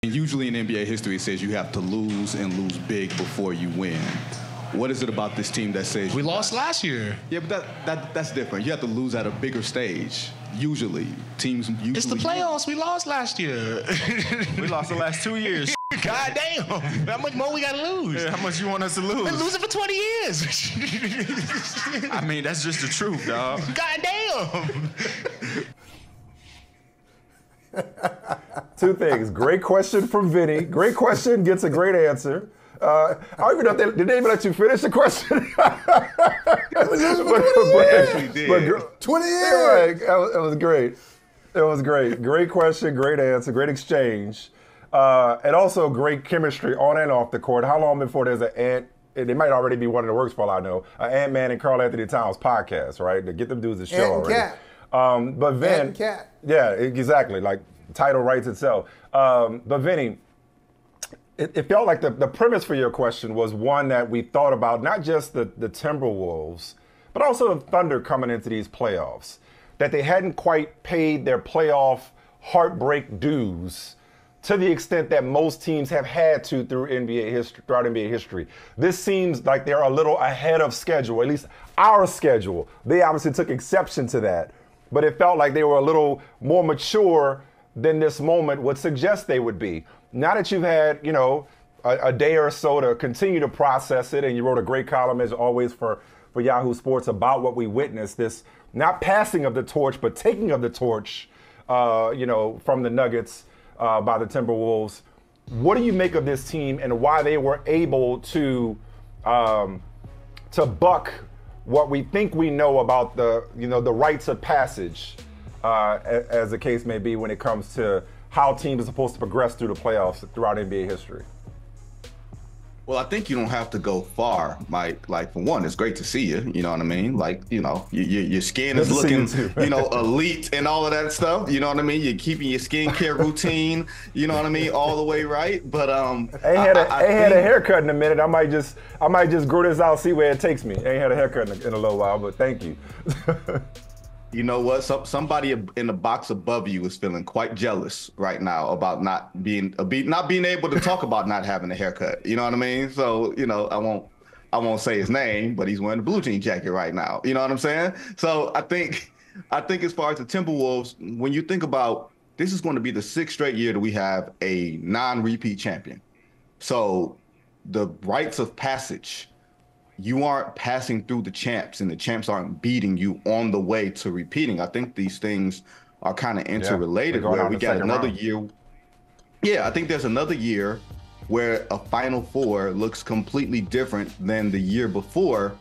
And usually in NBA history, it says you have to lose and lose big before you win. What is it about this team that says we lost last year? Yeah, but that's different. You have to lose at a bigger stage. Usually, teams usually. It's the playoffs. We lost last year. We lost the last 2 years. God damn! How much more we gotta lose? Yeah, how much you want us to lose? We're losing for 20 years. I mean, that's just the truth, dog. God damn! Two things. Great question from Vinny. Great question gets a great answer. I don't even know if did they even let you finish the question? Actually did. 20 years. It was great. It was great. Great question, great answer, great exchange. And also great chemistry on and off the court. How long before there's it might already be one of the works for all I know, Ant-Man and Karl-Anthony Towns podcast, right? To get them dudes a show already. Cat. But Vin, and Cat. Yeah, exactly. Like title writes itself. But Vinny, it felt like the premise for your question was one that we thought about, not just the Timberwolves, but also the Thunder coming into these playoffs, that they hadn't quite paid their playoff heartbreak dues to the extent that most teams have had to throughout NBA history. This seems like they're a little ahead of schedule, at least our schedule. They obviously took exception to that, but it felt like they were a little more mature than this moment would suggest they would be. Now that you've had, a day or so to continue to process it, and you wrote a great column, as always, for Yahoo Sports about what we witnessed, this not passing of the torch, but taking of the torch, from the Nuggets by the Timberwolves. What do you make of this team and why they were able to buck what we think we know about the rites of passage, as the case may be, when it comes to how teams are supposed to progress through the playoffs throughout NBA history? Well, I think you don't have to go far, Mike. Like, for one, it's great to see you. You know what I mean? Like, your skin is looking, elite and all of that stuff. You know what I mean? You're keeping your skincare routine, all the way right. But I ain't had a haircut in a minute. I might just grow this out, see where it takes me. I ain't had a haircut in a little while, but thank you. You know what? Somebody in the box above you is feeling quite jealous right now about not being able to talk about not having a haircut. You know what I mean? So, I won't say his name, but he's wearing a blue jean jacket right now. You know what I'm saying? So I think as far as the Timberwolves, when you think about, this is going to be the 6th straight year that we have a non-repeat champion. So the rites of passage, you aren't passing through the champs and the champs aren't beating you on the way to repeating. I think these things are kind of interrelated, where we got another year. Yeah, I think there's another year where a Final Four looks completely different than the year before.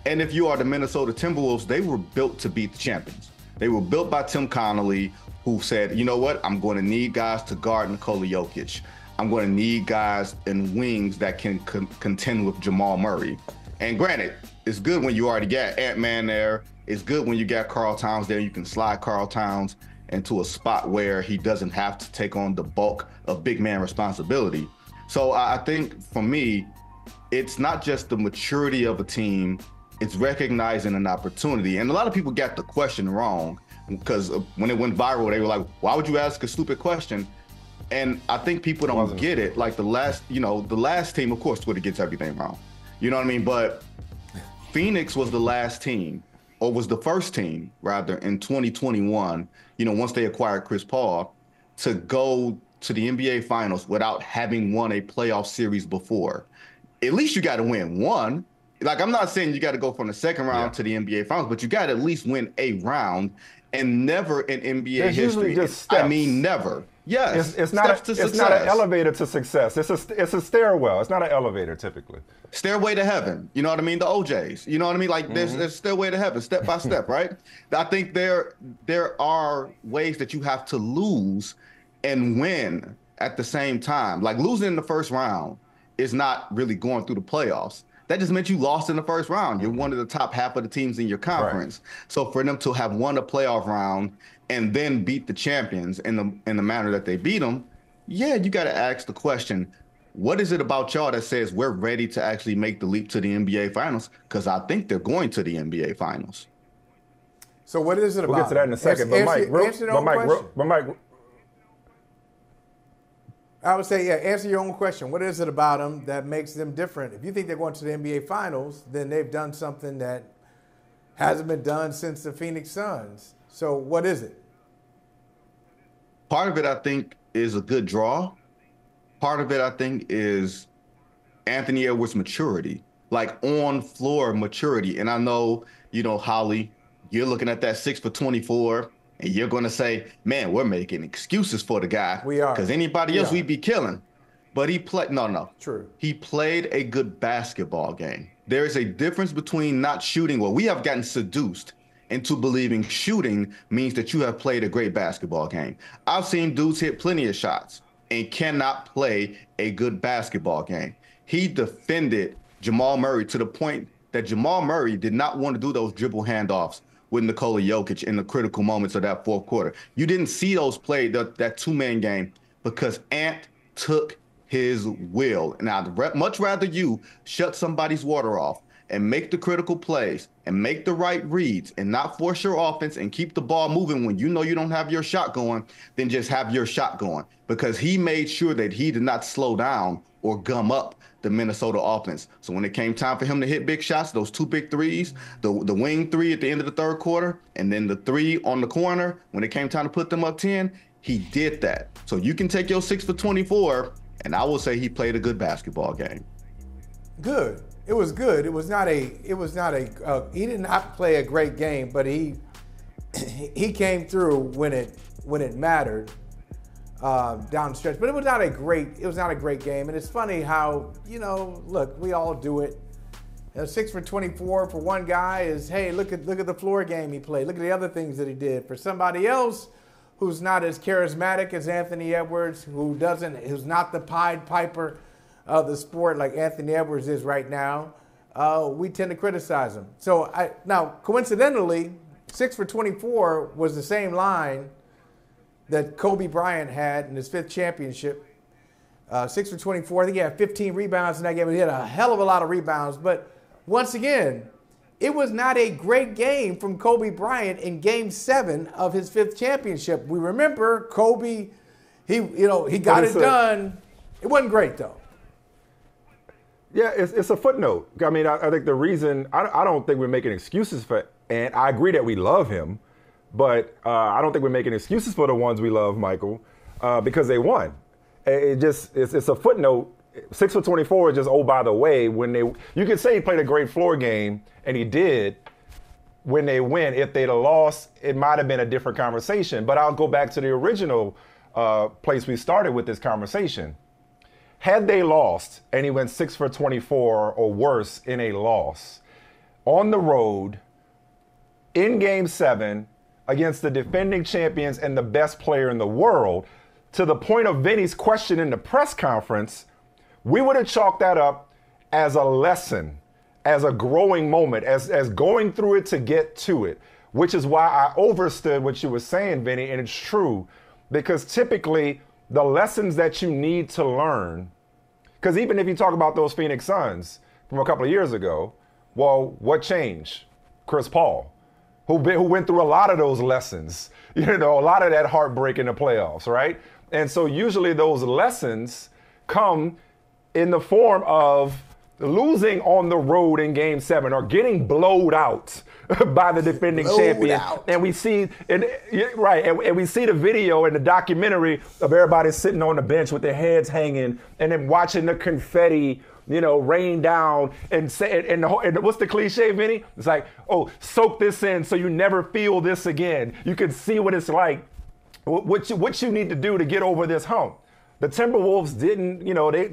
And if you are the Minnesota Timberwolves, they were built to beat the champions. They were built by Tim Connolly, who said, you know what, I'm going to need guys to guard Nikola Jokic. I'm going to need guys in wings that can contend with Jamal Murray. And granted, it's good when you already got Ant-Man there. It's good when you got Karl Towns there. You can slide Karl Towns into a spot where he doesn't have to take on the bulk of big man responsibility. So I think, for me, it's not just the maturity of a team, it's recognizing an opportunity. And a lot of people got the question wrong, because when it went viral, they were like, why would you ask a stupid question? And I think people don't get it. Like the last team, of course, Twitter gets everything wrong. You know what I mean? But Phoenix was the last team, or was the first team, rather, in 2021, once they acquired Chris Paul, to go to the NBA Finals without having won a playoff series before. At least you got to win one. Like, I'm not saying you got to go from the second round to the NBA Finals, but you got to at least win a round. And never in NBA history, just steps. I mean, never. Yes, it's not an elevator to success. It's a stairwell. It's not an elevator typically. Stairway to heaven. You know what I mean? The OJs. You know what I mean? Like there's stairway to heaven, step by step, right? I think there are ways that you have to lose and win at the same time. Like, losing in the first round is not really going through the playoffs. That just meant you lost in the first round. You're one of the top half of the teams in your conference. Right. So for them to have won a playoff round and then beat the champions in the manner that they beat them, yeah, you got to ask the question, what is it about y'all that says we're ready to actually make the leap to the NBA Finals? Because I think they're going to the NBA Finals. So what is it about? We'll get to that in a second. I would say, yeah, answer your own question. What is it about them that makes them different? If you think they're going to the NBA Finals, then they've done something that hasn't been done since the Phoenix Suns. So what is it? Part of it, I think, is a good draw. Part of it, I think, is Anthony Edwards' maturity, like on-floor maturity. And I know, Holly, you're looking at that 6 for 24, and you're going to say, man, we're making excuses for the guy. We are. Because anybody else we'd be killing. But he played, no. True. He played a good basketball game. There is a difference between not shooting. Well, we have gotten seduced into believing shooting means that you have played a great basketball game. I've seen dudes hit plenty of shots and cannot play a good basketball game. He defended Jamal Murray to the point that Jamal Murray did not want to do those dribble handoffs with Nikola Jokic in the critical moments of that fourth quarter. You didn't see those play, that two-man game, because Ant took his will. Now, I'd much rather you shut somebody's water off and make the critical plays and make the right reads and not force your offense and keep the ball moving when you know you don't have your shot going than just have your shot going, because he made sure that he did not slow down or gum up the Minnesota offense. So when it came time for him to hit big shots, those two big threes, the wing three at the end of the third quarter, and then the three on the corner, when it came time to put them up 10, he did that. So you can take your 6 for 24, and I will say he played a good basketball game. Good. It was good. He did not play a great game, but he came through when it mattered down the stretch. But it was not a great game. And it's funny how, look, we all do it. 6 for 24 for one guy is, hey, look at the floor game he played. Look at the other things that he did. For somebody else who's not as charismatic as Anthony Edwards, who's not the Pied Piper of the sport like Anthony Edwards is right now, we tend to criticize him. So now, coincidentally, 6 for 24 was the same line that Kobe Bryant had in his 5th championship. 6 for 24. I think he had 15 rebounds in that game. He had a hell of a lot of rebounds. But once again, it was not a great game from Kobe Bryant in Game 7 of his 5th championship. We remember Kobe, he got it done. It wasn't great, though. Yeah, it's a footnote. I mean, I think the reason, I don't think we're making excuses for, and I agree that we love him, but I don't think we're making excuses for the ones we love, Michael, because they won. It's a footnote. 6 for 24 is just, oh, by the way, you could say he played a great floor game, and he did when they win. If they'd have lost, it might have been a different conversation. But I'll go back to the original place we started with this conversation. Had they lost and he went 6 for 24 or worse in a loss on the road in Game 7 against the defending champions and the best player in the world, to the point of Vinny's question in the press conference, we would have chalked that up as a lesson, as a growing moment, as going through it to get to it, which is why I overstood what you were saying, Vinny, and it's true, because typically the lessons that you need to learn, because even if you talk about those Phoenix Suns from a couple of years ago, well, what changed? Chris Paul, who went through a lot of those lessons, a lot of that heartbreak in the playoffs, right? And so usually those lessons come in the form of losing on the road in Game 7 or getting blowed out by the defending champion. And we see, and we see the video and the documentary of everybody sitting on the bench with their heads hanging and then watching the confetti, rain down and what's the cliche, Vinny? It's like, oh, soak this in so you never feel this again. You can see what it's like, what you need to do to get over this hump. The Timberwolves didn't,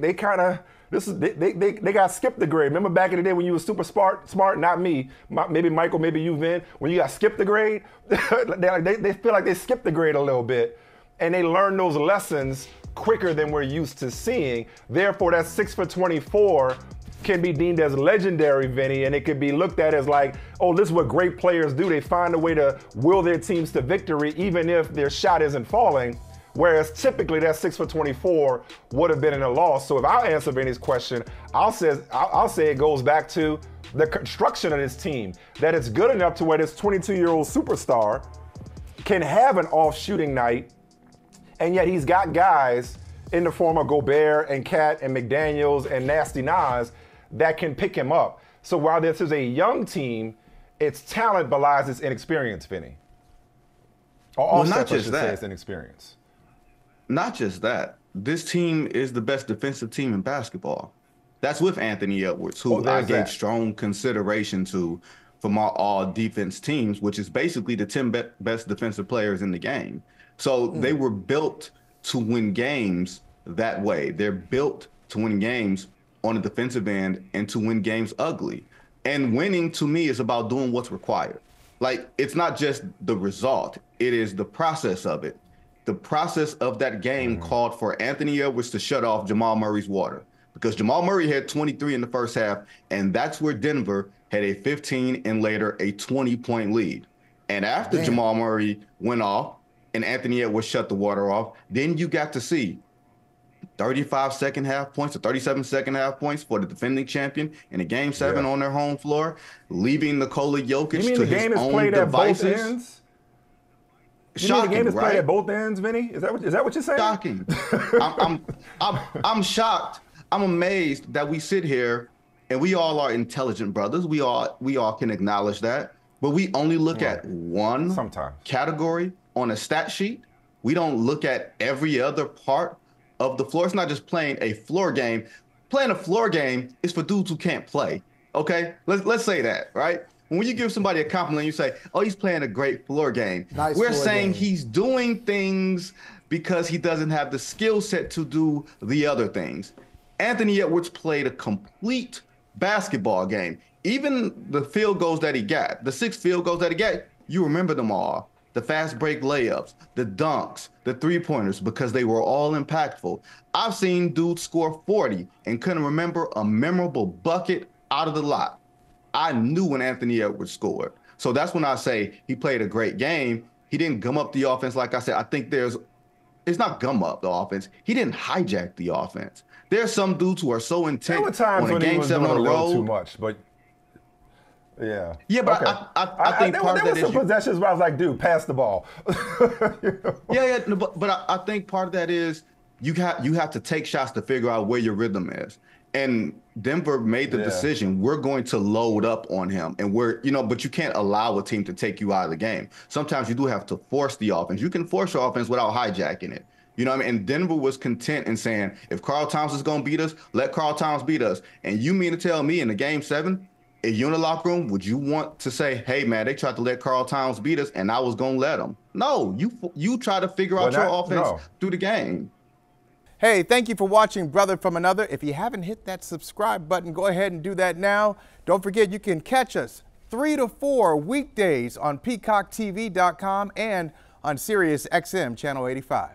they kind of, they got skipped the grade. Remember back in the day when you were super smart, not me, maybe Michael, maybe you, Vin, when you got skipped the grade, they feel like they skipped the grade a little bit, and they learn those lessons quicker than we're used to seeing. Therefore, that 6 for 24 can be deemed as legendary, Vinny, and it could be looked at as like, oh, this is what great players do. They find a way to will their teams to victory, even if their shot isn't falling. Whereas typically that 6 for 24 would have been in a loss. So if I answer Vinny's question, I'll say it goes back to the construction of this team, that it's good enough to where this 22-year-old superstar can have an off shooting night, and yet he's got guys in the form of Gobert and Cat and McDaniels and Nasty Nas that can pick him up. So while this is a young team, its talent belies its inexperience, Vinny. Well, not just say that. it's inexperience. Not just that. This team is the best defensive team in basketball. That's with Anthony Edwards, who I gave strong consideration to from our all-defense teams, which is basically the 10 best defensive players in the game. So they were built to win games that way. They're built to win games on the defensive end and to win games ugly. And winning, to me, is about doing what's required. Like, it's not just the result. It is the process of it. The process of that game called for Anthony Edwards to shut off Jamal Murray's water, because Jamal Murray had 23 in the first half, and that's where Denver had a 15 and later a 20-point lead. And after Jamal Murray went off and Anthony Edwards shut the water off, then you got to see 35 second half points or 37 second half points for the defending champion in a game 7 on their home floor, leaving Nikola Jokic to his own devices. You mean the game is played at both ends, Vinny? Is that what you're saying? Shocking. I'm shocked. I'm amazed that we sit here and we all are intelligent brothers. We all can acknowledge that, but we only look at one category on a stat sheet. We don't look at every other part of the floor. It's not just playing a floor game. Playing a floor game is for dudes who can't play. Okay, let's say that, right? When you give somebody a compliment, you say, "Oh, he's playing a great floor game." We're saying he's doing things because he doesn't have the skill set to do the other things. Anthony Edwards played a complete basketball game. Even the field goals that he got, the 6 field goals that he got, you remember them all. The fast break layups, the dunks, the three-pointers, because they were all impactful. I've seen dudes score 40 and couldn't remember a memorable bucket out of the lot. I knew when Anthony Edwards scored. So that's when I say he played a great game. He didn't gum up the offense. Like I said, I think it's not gum up the offense. He didn't hijack the offense. There's some dudes who are so intent on a game 7 on the road. Too much, but yeah. Yeah, but I think part of that is there were some possessions where I was like, dude, pass the ball. Yeah, but I think part of that is you have to take shots to figure out where your rhythm is. And Denver made the decision, we're going to load up on him. And but you can't allow a team to take you out of the game. Sometimes you do have to force the offense. You can force your offense without hijacking it. You know what I mean? And Denver was content in saying, if Karl Towns is going to beat us, let Karl Towns beat us. And you mean to tell me in the game 7, if you're in the locker room, would you want to say, hey, man, they tried to let Karl Towns beat us and I was going to let them? No, you try to figure out your offense through the game. Hey, thank you for watching Brother from Another. If you haven't hit that subscribe button, go ahead and do that now. Don't forget, you can catch us 3 to 4 weekdays on PeacockTV.com and on Sirius XM Channel 85.